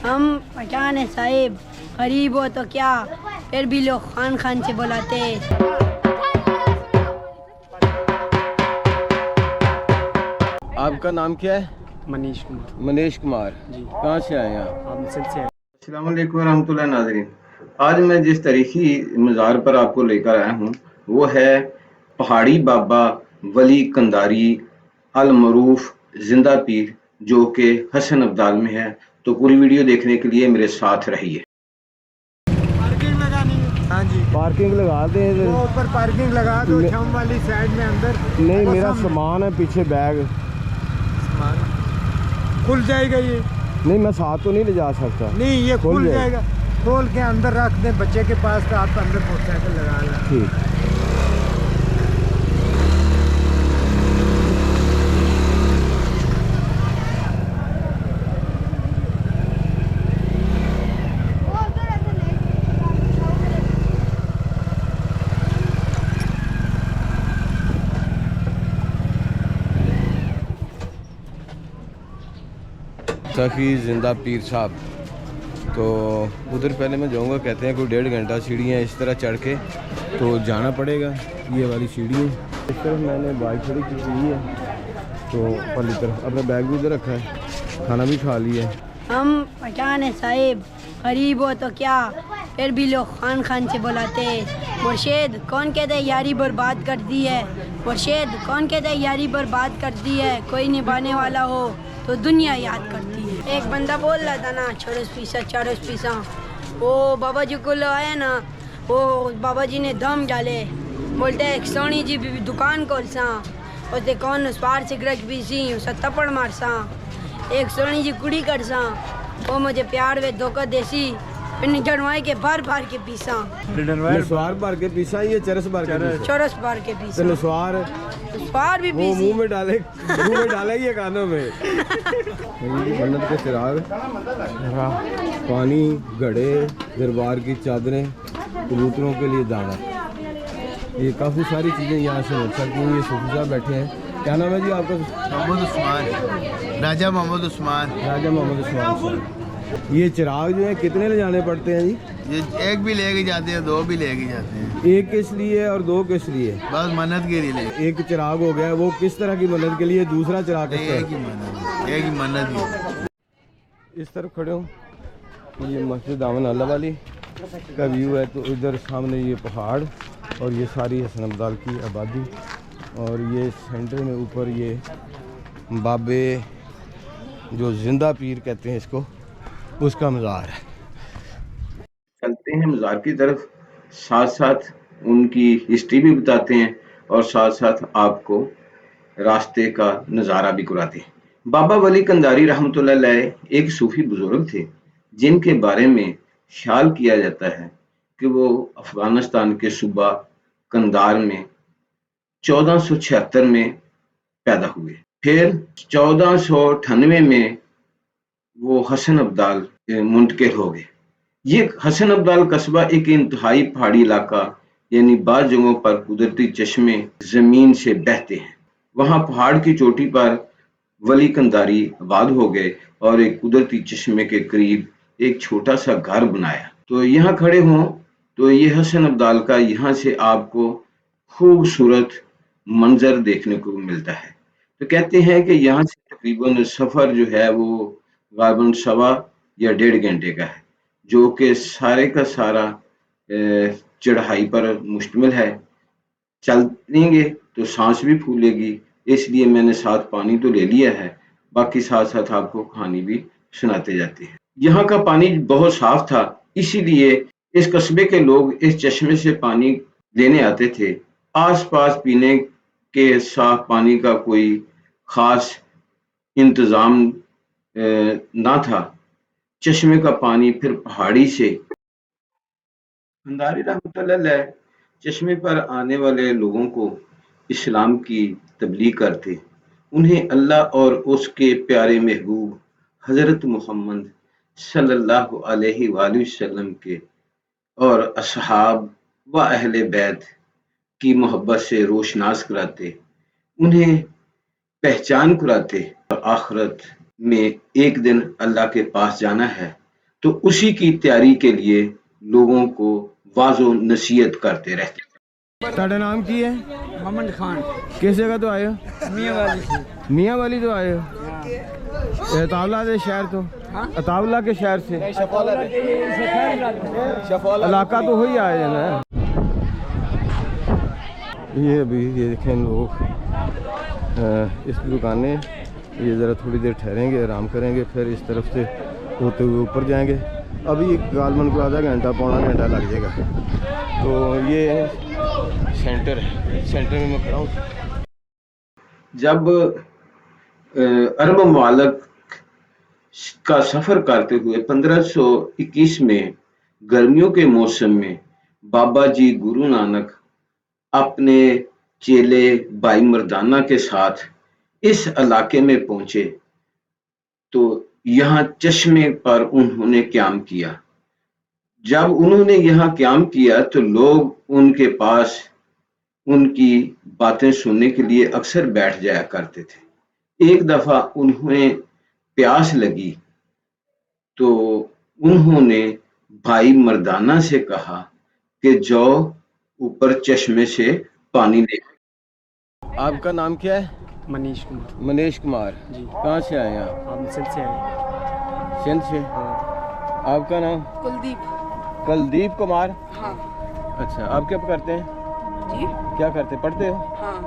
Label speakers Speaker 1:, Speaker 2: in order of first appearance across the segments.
Speaker 1: हम पठान है साहिब, गरीब हो तो क्या, फिर भी लोग खान खान से बुलाते हैं।
Speaker 2: आपका नाम क्या है?
Speaker 3: मनीष कुमार
Speaker 2: मनीष कुमार
Speaker 3: जी।
Speaker 2: कहाँ से आए हैं आप?
Speaker 3: हम सिलसिले
Speaker 2: अस्सलाम वालेकुम रहमतुल्लाह नाज़रीन। आज मैं जिस तारीखी मज़ार पर आपको लेकर आया हूँ वो है पहाड़ी बाबा वली कंधारी अल मरूफ जिंदा पीर, जो कि हसन अब्दाल में है। तो पूरी वीडियो देखने के लिए मेरे साथ रहिए।
Speaker 3: पार्किंग लगानी है। हाँ जी,
Speaker 2: पार्किंग लगा दें।
Speaker 3: वो ऊपर पार्किंग लगा दो, शाम वाली साइड में अंदर।
Speaker 2: नहीं,
Speaker 3: वो
Speaker 2: मेरा
Speaker 3: सामने
Speaker 2: सामान है पीछे, बैग
Speaker 3: सामान खुल जाएगा ये।
Speaker 2: नहीं, मैं साथ तो नहीं ले जा सकता।
Speaker 3: नहीं, ये
Speaker 2: खुल
Speaker 3: खुल
Speaker 2: जाएगा।
Speaker 3: जाएगा। खोल के अंदर रख दें बच्चे के पास, तो आप अंदर मोटरसाइकिल लगा लें।
Speaker 2: ठीक। सखी जिंदा पीर साहब, तो उधर पहले मैं जाऊंगा। कहते हैं कोई 1.5 घंटा सीढ़ियाँ इस तरह चढ़ के तो जाना पड़ेगा। ये वाली सीढ़ी है। इस तरफ मैंने बाइक खड़ी की हुई है, तो पहली तरफ अपना बैग भी इधर रखा है, खाना भी खा लिया है।
Speaker 1: हम पठान है साहिब, गरीब हो तो क्या, फिर भी लोग खान खान से बुलाते हैं। मुर्शिद कौन कहते यारी बर्बाद कर दी है, मुर्शिद कौन कहते यारी बर्बाद कर दी है। कोई निभाने वाला हो तो दुनिया याद करती है। एक बंदा बोल रहा था ना, छोड़स पीसा चारस पीसा। वो बाबा जी को आया ना, वो बाबा जी ने दम डाले, बोलते एक सोनी जी भी दुकान खोल सा, उसने कौन स्वार सिगरेट पीसी, उसे थप्पड़ मार सा। एक सोनी जी कुड़ी कर सा, वो मुझे प्यार वे धोखा देसी, फिर जड़वाई के भर भर के पीसा।
Speaker 2: नस्वार भर के पीसा, ये चरस भर के पीसा।
Speaker 1: चरस भर के
Speaker 2: तो
Speaker 1: पीसा,
Speaker 2: नस्वार
Speaker 1: स्वार भी
Speaker 2: वो
Speaker 1: पीसी।
Speaker 2: मुंह में डाले ये कानों में। मन्नत के चिराग, पानी, घड़े, दरबार की चादरें, कबूतरों के लिए दाना, ये काफ़ी सारी चीज़ें यहाँ से मिल सकती हैं। ये सूफी साहब बैठे हैं। क्या नाम है जी आपका?
Speaker 4: मोहम्मद उस्मान, राजा मोहम्मद उस्मान।
Speaker 2: राजा मोहम्मद उस्मान साहब। ये चिराग जो है कितने ले जाने पड़ते हैं जी?
Speaker 4: ये एक भी लेके जाते हैं, दो भी लेके जाते हैं।
Speaker 2: एक किस लिए और दो किस लिए?
Speaker 4: बस मन्नत के लिए।
Speaker 2: एक चिराग हो गया, वो किस तरह की मन्नत के लिए, दूसरा चिराग किस
Speaker 4: एक
Speaker 2: तरह?
Speaker 4: ही मन्नत, एक ही मन्नत ही।
Speaker 2: इस तरफ खड़े हूँ, ये मस्जिद दामन अल्लाह वाली का व्यू है। तो इधर सामने ये पहाड़ और ये सारी हसन अब्दाल की आबादी, और ये सेंटर में ऊपर ये बाबे जो जिंदा पीर कहते हैं इसको, उसका मज़ार है। चलते हैं मज़ार की तरफ, साथ साथ उनकी हिस्ट्री भी बताते हैं और साथ साथ आपको रास्ते का नज़ारा भी कराते हैं। बाबा वली कंधारी रहमतुल्लाह अलैह एक सूफी बुजुर्ग थे, जिनके बारे में ख्याल किया जाता है कि वो अफगानिस्तान के सूबा कंधार में 1476 में पैदा हुए। फिर 1498 में वो हसन अब्दाल मुंतकिल हो गए। ये हसन अब्दाल कस्बा एक इंतहाई पहाड़ी इलाका, यानी बाज़ जगहों पर कुदरती चश्मे जमीन से बहते हैं। वहाँ पहाड़ की चोटी पर वली कंधारी आबाद हो गए और एक कुदरती चश्मे के करीब एक छोटा सा घर बनाया। तो यहाँ खड़े हों तो ये हसन अब्दाल का यहाँ से आपको खूबसूरत मंजर देखने को मिलता है। तो कहते हैं कि यहाँ से तकरीबन सफ़र जो है वो गालबन 1.25 या 1.5 घंटे का है, जो कि सारे का सारा चढ़ाई पर मुश्तमिल है। चलेंगे तो सांस भी फूलेगी, इसलिए मैंने साथ पानी तो ले लिया है, बाकी साथ साथ आपको कहानी भी सुनाते जाते हैं। यहाँ का पानी बहुत साफ था, इसीलिए इस कस्बे के लोग इस चश्मे से पानी लेने आते थे। आसपास पीने के साफ पानी का कोई खास इंतजाम ना था। चश्मे का पानी फिर पहाड़ी से कंधारी रहमतुल्लाह अलैह चश्मे पर आने वाले लोगों को इस्लाम की तबलीग करते, उन्हें अल्लाह और उसके प्यारे महबूब हज़रत मोहम्मद सल्लल्लाहु अलैहि वसल्लम के और असहाब व अहले बैत की मोहब्बत से रोशनास कराते, उन्हें पहचान कराते और आखिरत में एक दिन अल्लाह के पास जाना है,
Speaker 5: तो उसी की तैयारी के लिए लोगों को वाजो नसीहत करते रहते।
Speaker 2: ਤੁਹਾਡਾ ਨਾਮ ਕੀ ਹੈ?
Speaker 3: मोहम्मद खान
Speaker 2: किस जगह तो आए हो?
Speaker 3: मियाँ वाली से
Speaker 2: मियाँ वाली तो आए हो? अतावला के शहर तो अतावला के शहर से इलाका तो वही आए हैं ना। ये अभी ये देखें लोग इस दुकानें, ये ज़रा थोड़ी देर ठहरेंगे, आराम करेंगे, फिर इस तरफ से होते हुए ऊपर जाएंगे। अभी गालमन को आधा घंटा पौना घंटा लग जाएगा। तो ये सेंटर है, सेंटर में मैं खड़ा हूँ।
Speaker 5: जब अरब ममालिक का सफ़र करते हुए 1521 में गर्मियों के मौसम में बाबा जी गुरु नानक अपने चेले भाई मर्दाना के साथ इस इलाके में पहुंचे तो यहाँ चश्मे पर उन्होंने क़याम किया। जब उन्होंने यहाँ क़याम किया तो लोग उनके पास उनकी बातें सुनने के लिए अक्सर बैठ जाया करते थे। एक दफ़ा उन्हें प्यास लगी तो उन्होंने भाई मर्दाना से कहा कि जाओ ऊपर चश्मे से पानी ले।
Speaker 2: आपका नाम क्या है?
Speaker 3: मनीष कुमार
Speaker 2: मनीष कुमार
Speaker 3: जी।
Speaker 2: कहाँ से आए हैं आप?
Speaker 3: हम सिंध से आए।
Speaker 2: सिंध से। आपका नाम? कुलदीप कुमार।
Speaker 6: हाँ
Speaker 2: अच्छा, आप क्या करते हैं?
Speaker 6: जी
Speaker 2: क्या करते, पढ़ते हो?
Speaker 6: हाँ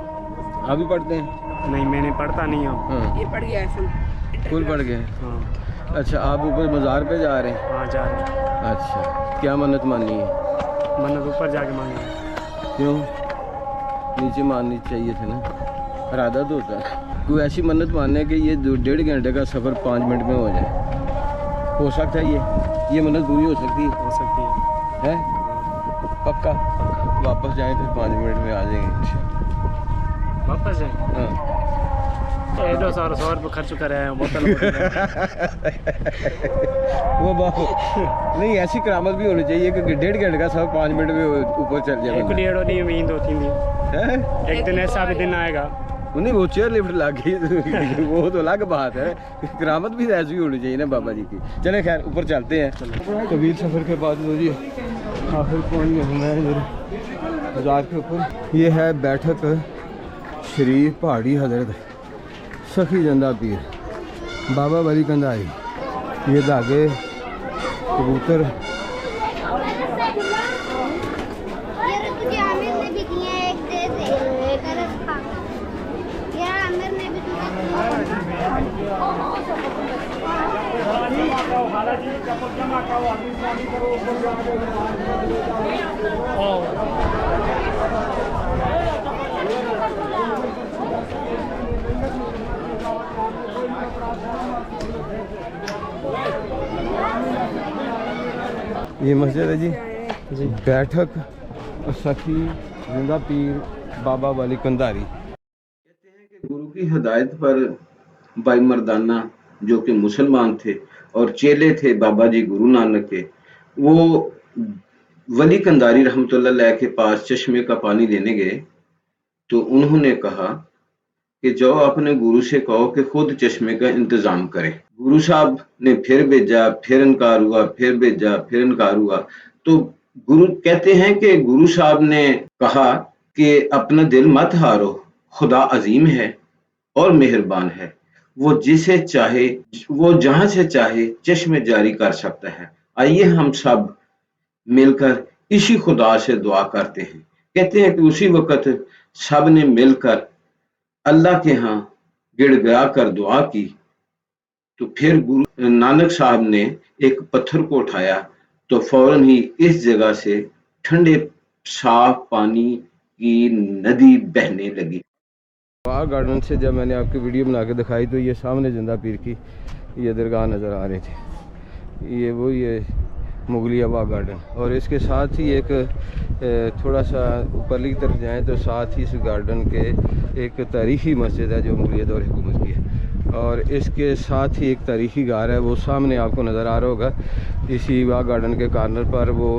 Speaker 2: आप भी पढ़ते हैं?
Speaker 3: नहीं, मैंने पढ़ता नहीं हूँ।
Speaker 2: हाँ,
Speaker 6: ये पढ़ गया है फुल
Speaker 2: फुल पढ़ गए।
Speaker 3: हाँ
Speaker 2: अच्छा, आप ऊपर मज़ार पे जा रहे हैं?
Speaker 3: हाँ जा रहे हैं।
Speaker 2: अच्छा, क्या मन्नत मानी है?
Speaker 3: मन्नत ऊपर जाके मांगे।
Speaker 2: क्यों? नीचे माननी चाहिए थे ना, इरादा तो होता है। कोई ऐसी मन्नत मानने कि ये 1.5 घंटे का सफ़र 5 मिनट में हो जाए, हो सकता है ये मन्नत पूरी हो सकती है?
Speaker 3: हो सकती है।
Speaker 2: पक्का? वापस जाएं तो 5 मिनट में आ जाएंगे।
Speaker 3: वापस जाए?
Speaker 2: हाँ।
Speaker 3: 100 रुपये खर्च कर रहे हैं बोतल।
Speaker 2: वो नहीं, ऐसी करामत भी होनी चाहिए कि 1.5 घंटे का सफ़र 5 मिनट में ऊपर चल जाए।
Speaker 3: एक डेढ़ नहीं महीने 2-3 दिन। एक दिन ऐसा भी दिन आएगा।
Speaker 2: नहीं, वो चेयर लिफ्ट लग गई वो तो अलग बात है। करामत भी ऐसी होनी चाहिए ना बाबा जी की। चले खैर ऊपर चलते हैं। तवील सफ़र के बाद तो जी आखिर कौन है इधर बाजार के ऊपर। ये है बैठक शरीफ पहाड़ी हजरत सखी जंदा पीर बाबा वली कंधारी। ये धागे कबूतर ये मस्जिद है जी बैठक सखी जिंदा पीर बाबा वाली कंधारी।
Speaker 5: कहते हैं कि गुरु की हिदायत पर भाई मर्दाना जो कि मुसलमान थे और चेले थे बाबा जी गुरु नानक के, वो वली कंधारी रहमतुल्लाह अलैह के पास चश्मे का पानी लेने गए तो उन्होंने कहा कि जाओ अपने गुरु से कहो कि खुद चश्मे का इंतजाम करें। गुरु साहब ने फिर भेजा, फिर इनकार हुआ, फिर भेजा, फिर इनकार हुआ। तो गुरु कहते हैं कि गुरु साहब ने कहा कि अपना दिल मत हारो, खुदा अजीम है और मेहरबान है, वो जिसे चाहे वो जहां से चाहे चश्मे जारी कर सकता है। आइए हम सब मिलकर इसी खुदा से दुआ करते हैं। कहते हैं कि उसी वक्त सब ने मिलकर अल्लाह के यहाँ गिड़गिड़ा कर दुआ की तो फिर गुरु नानक साहब ने एक पत्थर को उठाया तो फौरन ही इस जगह से ठंडे साफ पानी की नदी बहने लगी।
Speaker 2: बाग गार्डन से जब मैंने आपकी वीडियो बना के दिखाई तो ये सामने जिंदा पीर की ये दरगाह नज़र आ रही थी। ये मुगलिया बाग गार्डन और इसके साथ ही एक थोड़ा सा ऊपरली तरफ जाएं तो साथ ही इस गार्डन के एक तारीख़ी मस्जिद है जो मुगलिया दौर हुकूमत की है और इसके साथ ही एक तारीख़ी गार है, वो सामने आपको नज़र आ रहा होगा। इसी बाग गार्डन के कॉर्नर पर वो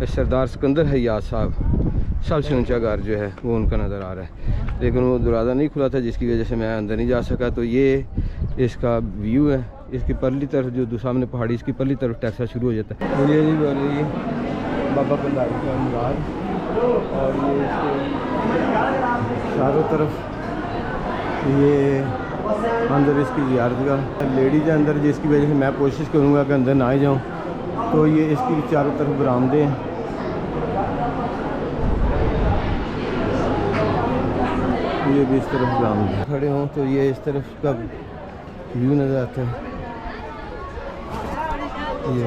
Speaker 2: सरदार सिकंदर हयात साहब सबसे ऊंचा गार जो है वो उनका नज़र आ रहा है, लेकिन वो दरवाज़ा नहीं खुला था जिसकी वजह से मैं अंदर नहीं जा सका। तो ये इसका व्यू है इसकी परली तरफ जो सामने पहाड़ी इसकी परली तरफ टैक्सा शुरू हो जाता है। तो ये जी बोल रही बाबा कंधारी का मुराद, और ये इसके चारों तरफ ये अंदर इसकी ज़ियारत का लेडीज है अंदर, जिसकी वजह से मैं कोशिश करूँगा कि अंदर ना ही जाऊँ। तो ये इसकी चारों तरफ बरामदे हैं। ये भी इस तरफ बरामदे खड़े हों तो ये इस तरफ का व्यू नज़र आता है। ये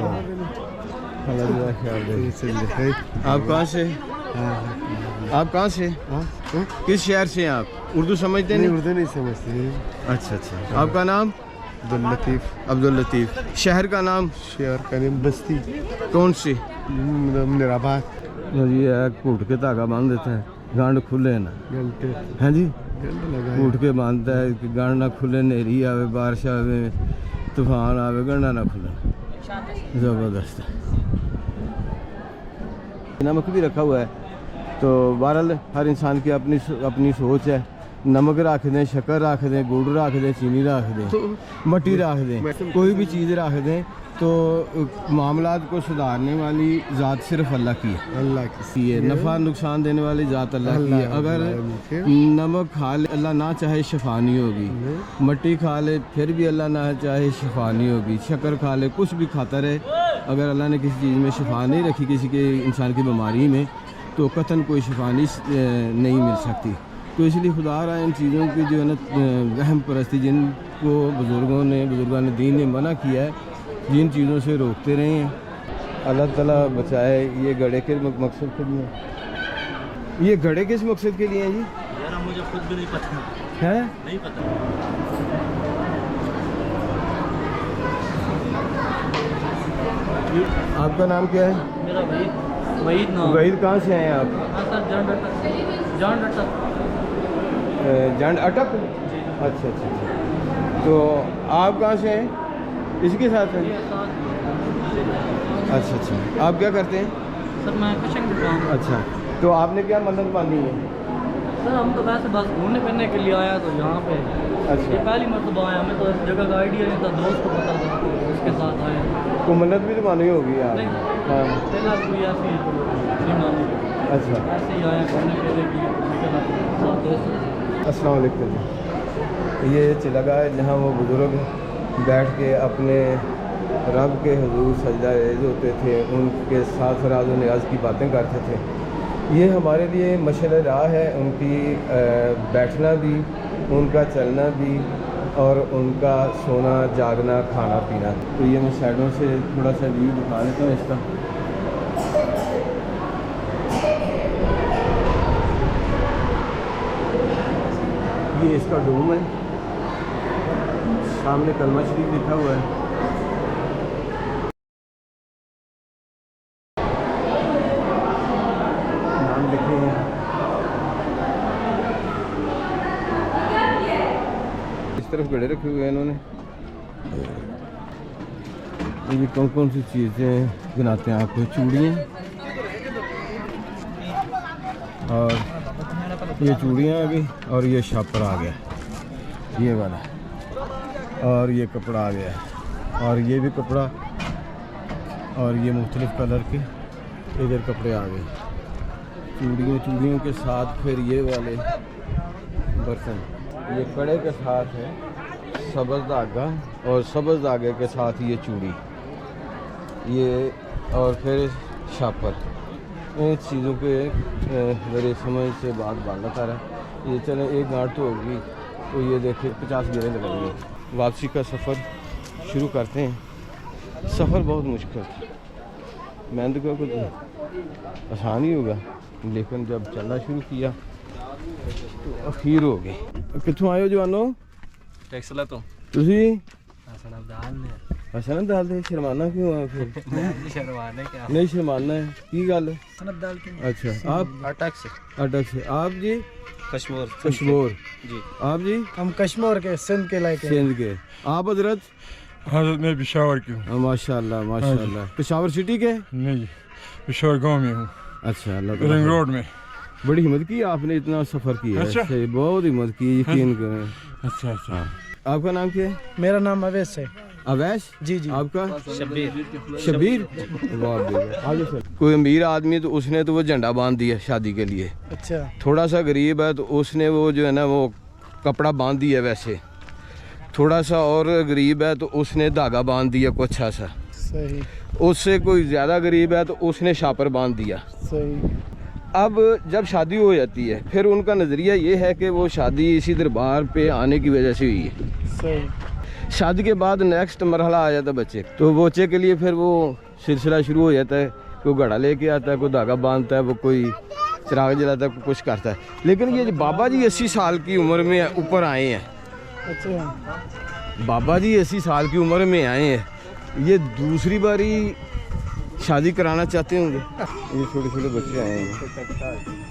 Speaker 2: आप कहाँ से, आप कहाँ से, किस शहर से हैं आप? उर्दू समझते नहीं?
Speaker 3: उर्दू नहीं समझते।
Speaker 2: अच्छा अच्छा। आपका नाम?
Speaker 3: अब्दुल लतीफ़।
Speaker 2: अब्दुल लतीफ़। शहर का नाम?
Speaker 3: शहर का नाम बस्ती।
Speaker 2: कौन सी?
Speaker 3: मुनीराबाद।
Speaker 2: ये कूट के धागा बांध देता है, गांड खुले ना। हैं जी, कूट के बांधता है कि गांड ना खुले, नेरी आवे, बारिश आवे, तूफान आवे, गंडा ना खुले। ज़बरदस्त है। नमक भी रखा हुआ है। तो बहरहाल हर इंसान की अपनी अपनी सोच है। नमक रख दें, शक्कर रख दें, गुड़ रख दें, चीनी रख दें, मट्टी रख दें, कोई भी चीज़ रख दें, तो मामलात को सुधारने वाली ज़ात सिर्फ अल्लाह की है।
Speaker 3: अल्लाह
Speaker 2: की है। नफ़ा नुकसान देने वाली ज़ात अल्लाह की है। अगर नमक खा ले अल्लाह ना चाहे शफा नहीं होगी, मट्टी खा ले फिर भी अल्लाह ना चाहे शफा नहीं होगी, शक्कर खा ले, कुछ भी खाता रहे, अगर अल्लाह ने किसी चीज़ में शफा नहीं रखी, किसी के इंसान की बीमारी में, तो कतन कोई शफा नहीं मिल सकती। तो इसलिए खुदा रहा इन चीज़ों की जो है ना वहम परस्ती जिनको बुज़ुर्गान दीन ने मना किया है, जिन चीज़ों से रोकते रहे हैं, अल्लाह ताला बचाए। ये घड़े के मकसद के लिए, ये घड़े किस मकसद के लिए हैं जी?
Speaker 7: यार मुझे खुद भी नहीं पता
Speaker 2: है,
Speaker 7: नहीं पता।
Speaker 2: आपका नाम क्या है?
Speaker 7: मेरा वहीद नाम।
Speaker 2: वहीद, कहाँ से आए हैं आप?
Speaker 7: हाँ सर, जान अटक।
Speaker 2: जान अटक? अच्छा अच्छा अच्छा। तो आप कहाँ से हैं? इसके साथ हैं? अच्छा अच्छा। आप क्या करते हैं?
Speaker 7: सर मैं कुशन कर रहा हूँ।
Speaker 2: अच्छा, तो आपने क्या मन्नत मानी है?
Speaker 7: सर हम तो वैसे बस घूमने फिरने के लिए आया, तो यहाँ पे
Speaker 2: अच्छा।
Speaker 7: ये पहली मरतबा आया, हमें तो इस जगह का आइडिया नहीं था, दोस्त को पता था, उसके साथ आया।
Speaker 2: तो मन्नत भी तो मानी होगी यार?
Speaker 7: नहीं,
Speaker 2: हाँ।
Speaker 7: पहला कोई ऐसी नहीं मानी।
Speaker 2: अच्छा,
Speaker 7: ऐसे ही आया घूमने फिरने के लिए, साथ दोस्त।
Speaker 2: अस्सलाम वालेकुम। ये चिलगा है जहाँ वो बुज़ुर्ग बैठ के अपने रब के हुजूर सजदा रेज़ होते थे, उनके साथ राज व नियाज़ की बातें करते थे। ये हमारे लिए मशअल राह है, उनकी बैठना भी, उनका चलना भी, और उनका सोना जागना खाना पीना। तो ये मैं साइडों से थोड़ा सा व्यू दिखा देता हूँ इसका। ये इसका डोम है, सामने कलमा शरीफ लिखा हुआ है। नाम लिखे हैं। इस तरफ घड़े रखे हुए हैं इन्होंने। ये कौन कौन सी चीज़ें गिनाते हैं आपको? चूड़ियाँ, और ये चूड़ियाँ आ गई, और ये शापर आ गया, ये वाला, और ये कपड़ा आ गया, और ये भी कपड़ा, और ये मुख्तलिफ़ कलर के इधर कपड़े आ गए। चूड़ियों के साथ फिर ये वाले बर्तन, ये कड़े के साथ है सब्ज़ धागा, और सब्ज़ धागे के साथ ये चूड़ी, ये, और फिर शापर। इन चीज़ों के मेरे समझ से बात बात आ रहा है। ये चले एक गांठ तो होगी, तो ये देखिए 50 गेरे लगेंगे। वापसी का सफ़र शुरू करते हैं। सफ़र बहुत मुश्किल था, मैंने तो कुछ आसान ही होगा, लेकिन जब चलना शुरू किया तो अखीर हो गई। कितों आए हो जवानों?
Speaker 7: टैक्सला तो
Speaker 2: तुसी
Speaker 7: हसन अब्दाल ने
Speaker 2: हसन दाल दे शर्माना क्यों है फिर?
Speaker 7: शर्माने क्या,
Speaker 2: नहीं शर्माना है की गल?
Speaker 7: हसन अब्दाल की।
Speaker 2: अच्छा, आप
Speaker 7: अटक से?
Speaker 2: अटक से। आप जी?
Speaker 7: कश्मीर।
Speaker 2: जी। आप जी?
Speaker 3: हम कश्मीर के, सिंध के लायक हैं।
Speaker 2: सिंध के। आप हजरत?
Speaker 8: हजरत मैं पेशावर की हूँ।
Speaker 2: माशाल्लाह माशाल्लाह। पेशावर सिटी के?
Speaker 8: नहीं, पेशावर गांव में हूँ।
Speaker 2: अच्छा,
Speaker 8: रिंग रोड में।
Speaker 2: बड़ी हिम्मत की आपने, इतना सफ़र किया।
Speaker 8: अच्छा।
Speaker 2: है बहुत हिम्मत की, यकीन करें।
Speaker 8: अच्छा अच्छा।
Speaker 2: आपका नाम क्या है?
Speaker 3: मेरा नाम अवैस है।
Speaker 2: अवैस
Speaker 3: जी जी।
Speaker 2: आपका शबीर वाह भैया आगे चल। कोई अमीर आदमी तो उसने तो वो झंडा बांध दिया शादी के लिए।
Speaker 3: अच्छा।
Speaker 2: थोड़ा सा गरीब है तो उसने वो जो है ना वो कपड़ा बांध दिया वैसे। थोड़ा सा और गरीब है तो उसने धागा बांध दिया कुछ अच्छा सा।
Speaker 3: सही
Speaker 2: उससे कोई ज़्यादा गरीब है तो उसने शापर बांध दिया।
Speaker 3: सही।
Speaker 2: अब जब शादी हो जाती है फिर उनका नज़रिया ये है कि वो शादी इसी दरबार पे आने की वजह से हुई है।
Speaker 3: सही।
Speaker 2: शादी के बाद नेक्स्ट मरहला आ जाता है बच्चे, तो बच्चे के लिए फिर वो सिलसिला शुरू हो जाता है। कोई घड़ा लेके आता है, कोई धागा बांधता है, वो कोई चिराग जलाता है, कोई कुछ करता है। लेकिन ये जो बाबा जी 80 साल की उम्र में ऊपर आए हैं,
Speaker 3: अच्छा।
Speaker 2: बाबा जी 80 साल की उम्र में आए हैं, ये दूसरी बारी शादी कराना चाहते होंगे। ये छोटे छोटे बच्चे आए हैं।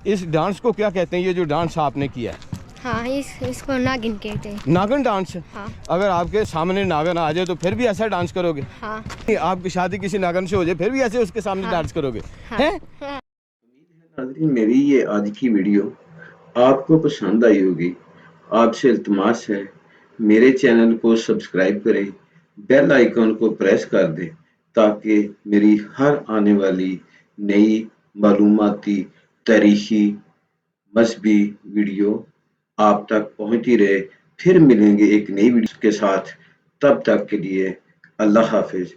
Speaker 2: इस डांस को क्या कहते हैं, ये जो डांस आपने किया है?
Speaker 9: हाँ, इसको नागिन कहते हैं।
Speaker 2: नागन डांस।
Speaker 9: हाँ।
Speaker 2: अगर आपके सामने नागन आ जाए तो फिर भी ऐसा डांस करोगे?
Speaker 9: हाँ।
Speaker 2: आपकी शादी किसी नागन से हो जाए फिर भी ऐसे उसके सामने डांस करोगे?
Speaker 9: हाँ।
Speaker 2: हैं?
Speaker 5: नाज़रीन, मेरी ये आज की वीडियो आपको पसंद आई होगी। आपसे इल्तिमास है मेरे चैनल को सब्सक्राइब करें, बेल आइकन को प्रेस कर दें ताकि मेरी हर आने वाली नई मालूमाती, तारीखी, मज़हबी वीडियो आप तक पहुंचती रहे। फिर मिलेंगे एक नई वीडियो के साथ, तब तक के लिए अल्लाह हाफिज।